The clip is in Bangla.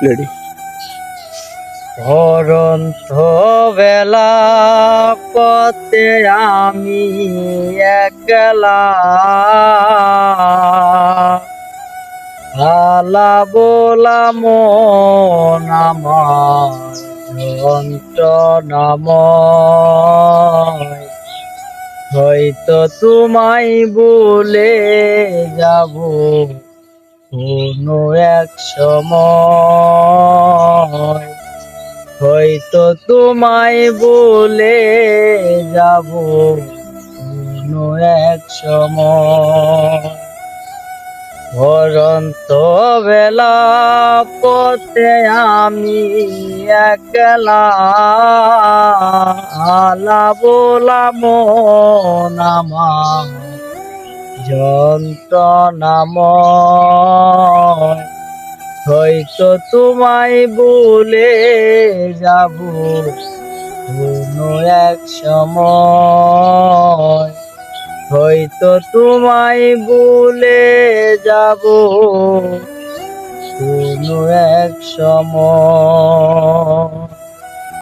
রেডি। অনন্ত বেলা পথে আমি একলা আলা বোলা মন আমার যন্ত্রণাময় হয়তো তোমায় বলে যাব কোনো এক সময়, হয়তো তোমায় বলে যাব কোনো এক সময়। ভরন্ত বেলা পথে আমি একলা আলা বোলা মন আমার যন্ত্রণাময় হয়তো তোমায় বলে যাব কোনো এক সময়, হয়তো তোমায় বলে যাব কোনো এক সময়।